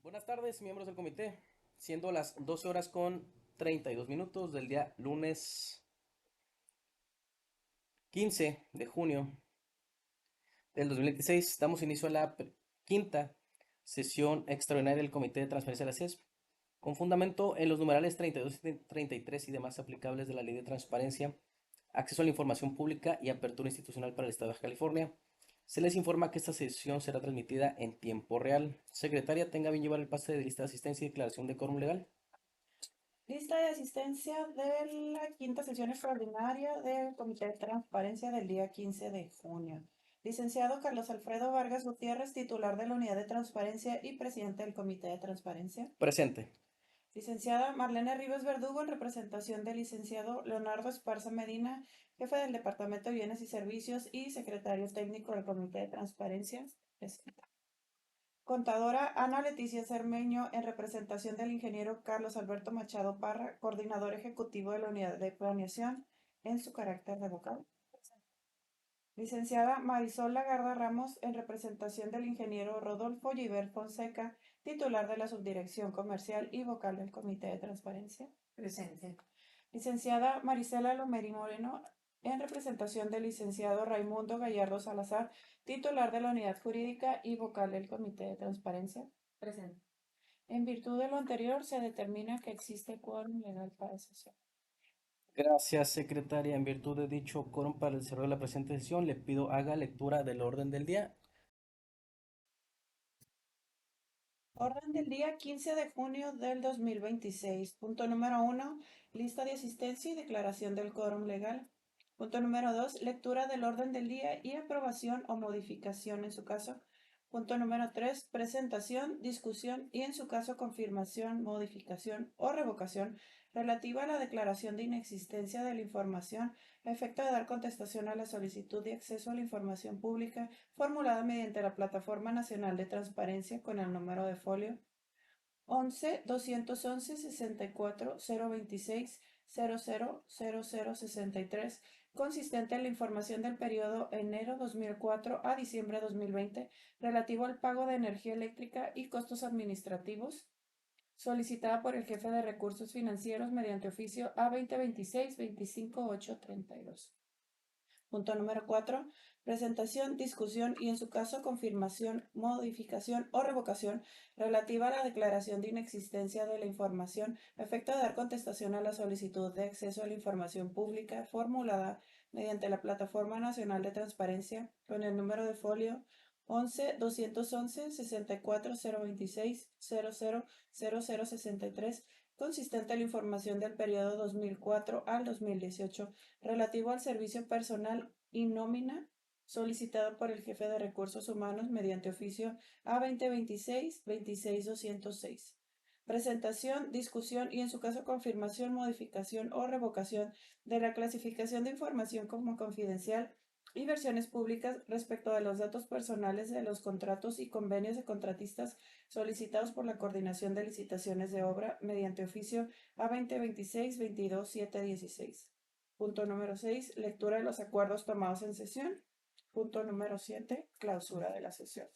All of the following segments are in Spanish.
Buenas tardes, miembros del comité. Siendo las 12 horas con 32 minutos del día lunes 15 de junio del 2026, damos inicio a la quinta sesión extraordinaria del Comité de Transparencia de la CES, con fundamento en los numerales 32 y 33 y demás aplicables de la Ley de Transparencia, Acceso a la Información Pública y Apertura Institucional para el Estado de Baja California. Se les informa que esta sesión será transmitida en tiempo real. Secretaria, tenga bien llevar el pase de lista de asistencia y declaración de quórum legal. Lista de asistencia de la quinta sesión extraordinaria del Comité de Transparencia del día 15 de junio. Licenciado Carlos Alfredo Vargas Gutiérrez, titular de la Unidad de Transparencia y presidente del Comité de Transparencia. Presente. Licenciada Marlene Rivas Verdugo, en representación del licenciado Leonardo Esparza Medina, jefe del Departamento de Bienes y Servicios y secretario técnico del Comité de Transparencia. Presente. Contadora Ana Leticia Cermeño, en representación del ingeniero Carlos Alberto Machado Parra, coordinador ejecutivo de la Unidad de Planeación, en su carácter de vocal. Licenciada Marisol Lagarda Ramos, en representación del ingeniero Rodolfo Giver Fonseca, titular de la Subdirección Comercial y vocal del Comité de Transparencia. Presente. Licenciada Marisela Lomeri Moreno, en representación del licenciado Raimundo Gallardo Salazar, titular de la Unidad Jurídica y vocal del Comité de Transparencia. Presente. En virtud de lo anterior, se determina que existe quórum legal para sesión. Gracias, secretaria. En virtud de dicho quórum para el desarrollo de la presente sesión, le pido haga lectura del orden del día. Orden del día 15 de junio del 2026. Punto número 1. Lista de asistencia y declaración del quórum legal. Punto número 2. Lectura del orden del día y aprobación o modificación en su caso. Punto número 3. Presentación, discusión y en su caso confirmación, modificación o revocación relativa a la declaración de inexistencia de la información a efecto de dar contestación a la solicitud de acceso a la información pública formulada mediante la Plataforma Nacional de Transparencia con el número de folio 11-211-64-026-00-0063, consistente en la información del periodo enero 2004 a diciembre 2020 relativo al pago de energía eléctrica y costos administrativos, solicitada por el jefe de recursos financieros mediante oficio A2026-25832. Punto número 4. Presentación, discusión y, en su caso, confirmación, modificación o revocación relativa a la declaración de inexistencia de la información a efecto de dar contestación a la solicitud de acceso a la información pública formulada mediante la Plataforma Nacional de Transparencia con el número de folio 11-211-64-026-00-0063, consistente en la información del periodo 2004 al 2018 relativo al servicio personal y nómina solicitado por el jefe de recursos humanos mediante oficio A2026-26206. Presentación, discusión y, en su caso, confirmación, modificación o revocación de la clasificación de información como confidencial y versiones públicas respecto de los datos personales de los contratos y convenios de contratistas solicitados por la Coordinación de Licitaciones de Obra mediante oficio A2026-22716. Punto número 6. Lectura de los acuerdos tomados en sesión. Punto número 7. Clausura de la sesión.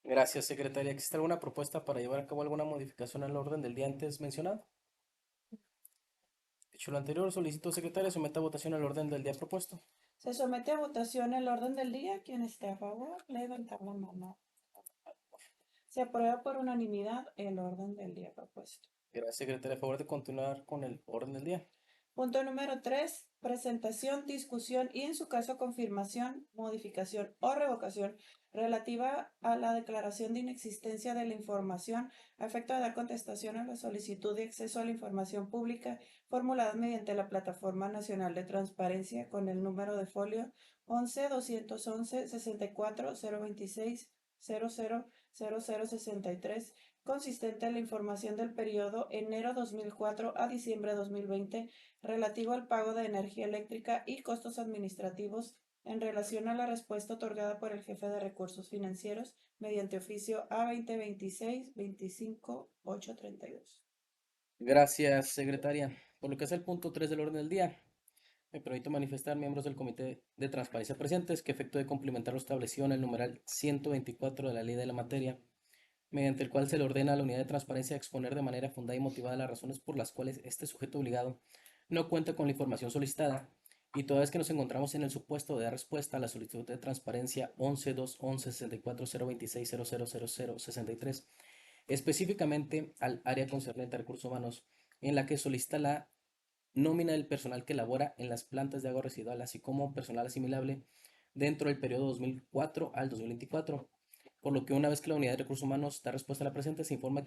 Gracias, secretaria. ¿Existe alguna propuesta para llevar a cabo alguna modificación al orden del día antes mencionado? Dicho lo anterior, solicito, secretaria, someta a votación el orden del día propuesto. Se somete a votación el orden del día. Quien esté a favor, levantar la mano. Se aprueba por unanimidad el orden del día propuesto. Gracias, secretaria. A favor de continuar con el orden del día. Punto número 3. Presentación, discusión y, en su caso, confirmación, modificación o revocación relativa a la declaración de inexistencia de la información a efecto de dar contestación a la solicitud de acceso a la información pública formulada mediante la Plataforma Nacional de Transparencia con el número de folio 11-211-64-026-00-0063, consistente en la información del periodo enero 2004 a diciembre 2020 relativo al pago de energía eléctrica y costos administrativos en relación a la respuesta otorgada por el jefe de recursos financieros mediante oficio A2026-25832. Gracias, secretaria. Por lo que es el punto 3 del orden del día, me permito manifestar, miembros del Comité de Transparencia presentes, que efecto de complementar lo establecido en el numeral 124 de la Ley de la Materia, mediante el cual se le ordena a la unidad de transparencia exponer de manera fundada y motivada las razones por las cuales este sujeto obligado no cuenta con la información solicitada, y toda vez que nos encontramos en el supuesto de dar respuesta a la solicitud de transparencia 11.2.11.64.026.000063, específicamente al área concernente a recursos humanos, en la que solicita la nómina del personal que labora en las plantas de agua residual, así como personal asimilable dentro del periodo 2004 al 2024, por lo que una vez que la unidad de recursos humanos da respuesta a la presente, se informa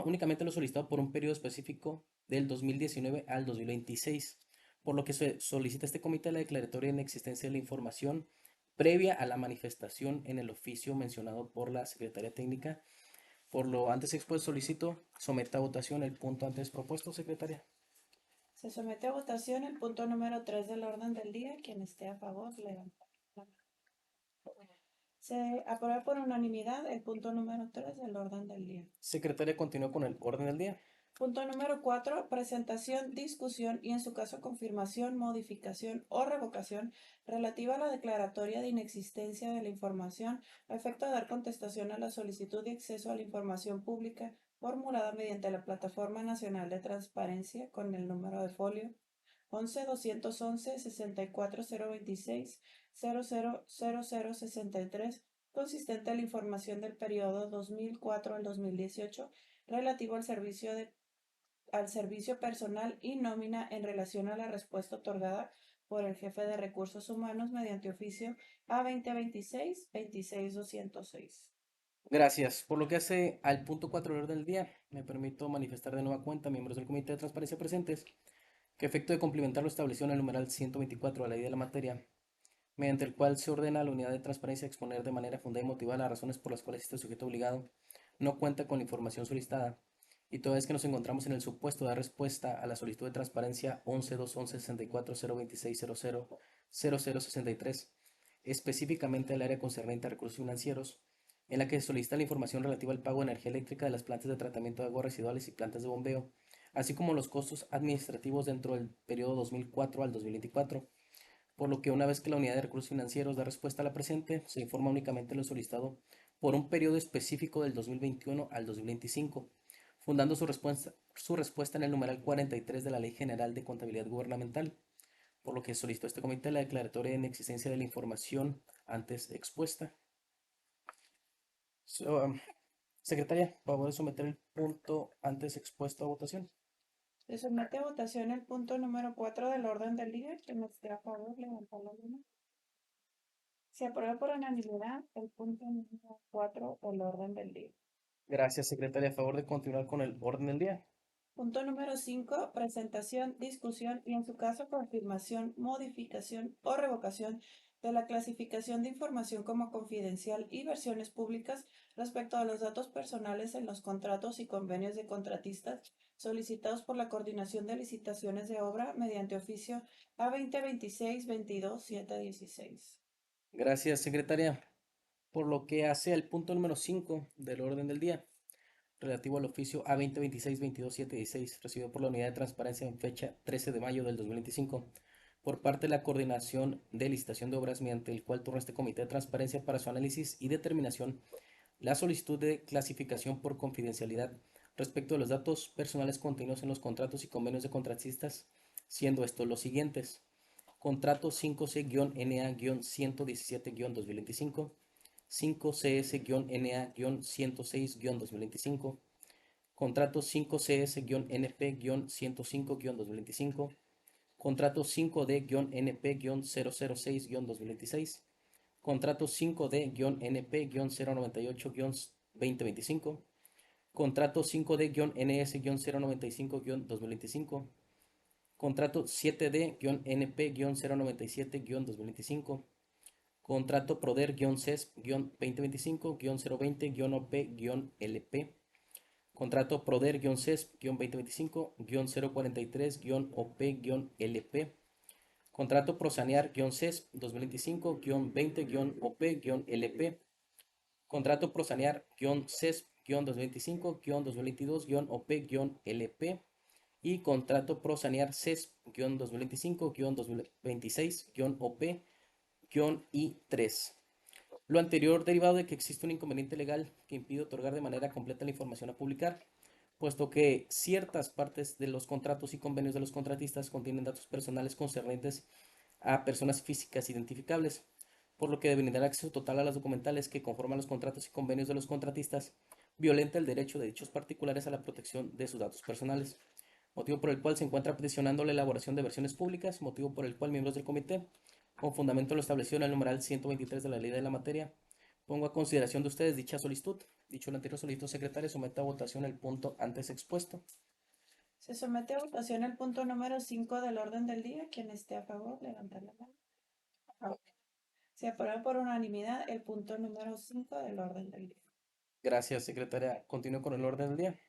únicamente lo solicitado por un periodo específico del 2019 al 2026, por lo que se solicita a este comité la declaratoria de inexistencia de la información previa a la manifestación en el oficio mencionado por la Secretaría Técnica. Por lo antes expuesto, solicito someta a votación el punto antes propuesto, secretaria. Se somete a votación el punto número 3 del orden del día. Quien esté a favor, levanta la mano. Se aprueba por unanimidad el punto número 3 del orden del día. Secretaria, continúa con el orden del día. Punto número 4. Presentación, discusión y en su caso confirmación, modificación o revocación relativa a la declaratoria de inexistencia de la información a efecto de dar contestación a la solicitud de acceso a la información pública formulada mediante la Plataforma Nacional de Transparencia con el número de folio 11-211-64026-000063, consistente en la información del periodo 2004 al 2018 relativo al servicio personal y nómina en relación a la respuesta otorgada por el jefe de recursos humanos mediante oficio A2026-26206. Gracias. Por lo que hace al punto 4 del orden del día, me permito manifestar de nueva cuenta, miembros del Comité de Transparencia presentes, que a efecto de cumplimentar lo establecido en el numeral 124 de la ley de la materia, mediante el cual se ordena a la unidad de transparencia exponer de manera fundada y motivada las razones por las cuales este sujeto obligado no cuenta con la información solicitada, y toda vez que nos encontramos en el supuesto de dar respuesta a la solicitud de transparencia 11.211.64.026.000063, específicamente al área concernente a recursos financieros, en la que se solicita la información relativa al pago de energía eléctrica de las plantas de tratamiento de aguas residuales y plantas de bombeo, así como los costos administrativos dentro del periodo 2004 al 2024, por lo que una vez que la unidad de recursos financieros da respuesta a la presente, se informa únicamente lo solicitado por un periodo específico del 2021 al 2025, fundando su respuesta en el numeral 43 de la Ley General de Contabilidad Gubernamental, por lo que solicitó este comité la declaratoria de inexistencia de la información antes expuesta. Secretaria, por favor de someter el punto antes expuesto a votación. Se somete a votación el punto número 4 del orden del día. Quien esté a favor, levanta la mano. Se aprueba por unanimidad el punto número 4 del orden del día. Gracias, secretaria. A favor de continuar con el orden del día. Punto número 5. Presentación, discusión y en su caso confirmación, modificación o revocación de la clasificación de información como confidencial y versiones públicas respecto a los datos personales en los contratos y convenios de contratistas solicitados por la Coordinación de Licitaciones de Obra mediante oficio A2026-22-716. Gracias, secretaria. Por lo que hace al punto número 5 del orden del día, relativo al oficio A2026-22-716, recibido por la Unidad de Transparencia en fecha 13 de mayo del 2025, por parte de la Coordinación de Licitación de Obras, mediante el cual turna este Comité de Transparencia para su análisis y determinación la solicitud de clasificación por confidencialidad respecto a los datos personales contenidos en los contratos y convenios de contratistas, siendo estos los siguientes: contrato 5C-NA-117-2025, 5CS-NA-106-2025, contrato 5CS-NP-105-2025, contrato 5D-NP-006-2026, contrato 5D-NP-098-2025, contrato 5D-NS-095-2025, contrato 7D-NP-097-2025, contrato Proder-CES-2025-020-OP-LP, contrato Proder-CES-2025-043-OP-LP, contrato Prosanear-CES 2025-20-OP-LP, contrato Prosanear-CES 2025-2022-OP-LP y contrato Prosanear CES 2025-2026-OP-I3. Lo anterior derivado de que existe un inconveniente legal que impide otorgar de manera completa la información a publicar, puesto que ciertas partes de los contratos y convenios de los contratistas contienen datos personales concernientes a personas físicas identificables, por lo que de brindar acceso total a las documentales que conforman los contratos y convenios de los contratistas violenta el derecho de dichos particulares a la protección de sus datos personales, motivo por el cual se encuentra peticionando la elaboración de versiones públicas, motivo por el cual miembros del comité, con fundamento en lo establecido en el numeral 123 de la ley de la materia, pongo a consideración de ustedes dicha solicitud. Dicho el anterior solicitud, secretaria, someta a votación el punto antes expuesto. Se somete a votación el punto número 5 del orden del día. Quien esté a favor, levantar la mano. A favor. Se aprueba por unanimidad el punto número 5 del orden del día. Gracias, secretaria. Continúo con el orden del día.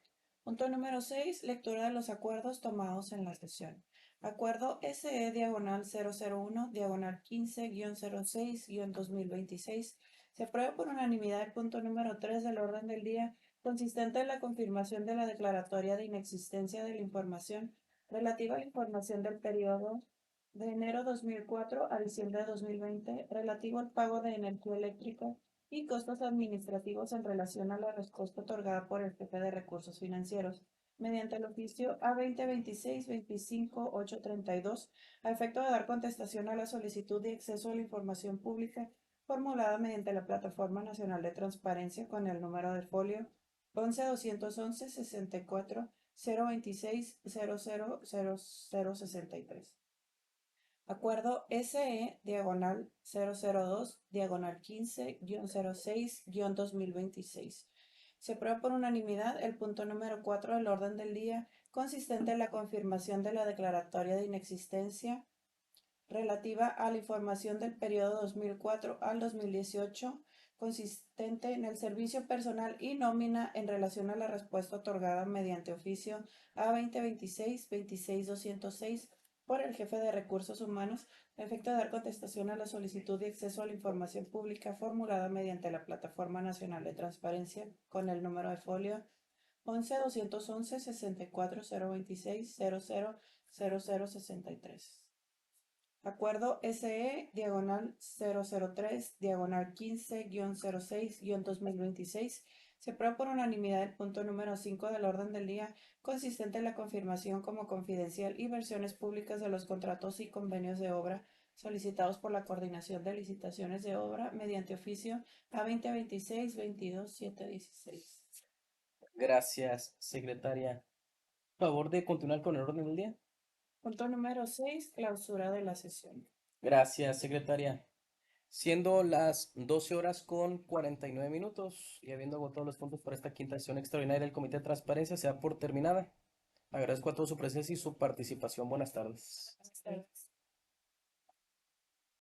Punto número 6. Lectura de los acuerdos tomados en la sesión. Acuerdo SE diagonal 001 diagonal 15-06-2026. Se aprueba por unanimidad el punto número 3 del orden del día, consistente en la confirmación de la declaratoria de inexistencia de la información relativa a la información del periodo de enero 2004 a diciembre de 2020 relativo al pago de energía eléctrica y costos administrativos en relación a la respuesta otorgada por el jefe de recursos financieros mediante el oficio A2026-25-832 a efecto de dar contestación a la solicitud de acceso a la información pública formulada mediante la Plataforma Nacional de Transparencia con el número de folio 11-211-64-026-000063. Acuerdo SE diagonal 002 diagonal 15-06-2026. Se aprueba por unanimidad el punto número 4 del orden del día, consistente en la confirmación de la declaratoria de inexistencia relativa a la información del periodo 2004 al 2018, consistente en el servicio personal y nómina en relación a la respuesta otorgada mediante oficio A2026-26206 por el jefe de recursos humanos, a efecto de dar contestación a la solicitud de acceso a la información pública formulada mediante la Plataforma Nacional de Transparencia con el número de folio 11-211-64-026-000063. Acuerdo SE diagonal 003 diagonal 15-06-2026. Se aprueba por unanimidad el punto número 5 del orden del día, consistente en la confirmación como confidencial y versiones públicas de los contratos y convenios de obra solicitados por la Coordinación de Licitaciones de Obra mediante oficio A2026-22-716. Gracias, secretaria. Favor de continuar con el orden del día. Punto número 6. Clausura de la sesión. Gracias, secretaria. Siendo las 12 horas con 49 minutos y habiendo agotado los puntos para esta quinta sesión extraordinaria del Comité de Transparencia, se da por terminada. Agradezco a todos su presencia y su participación. Buenas tardes. Buenas tardes.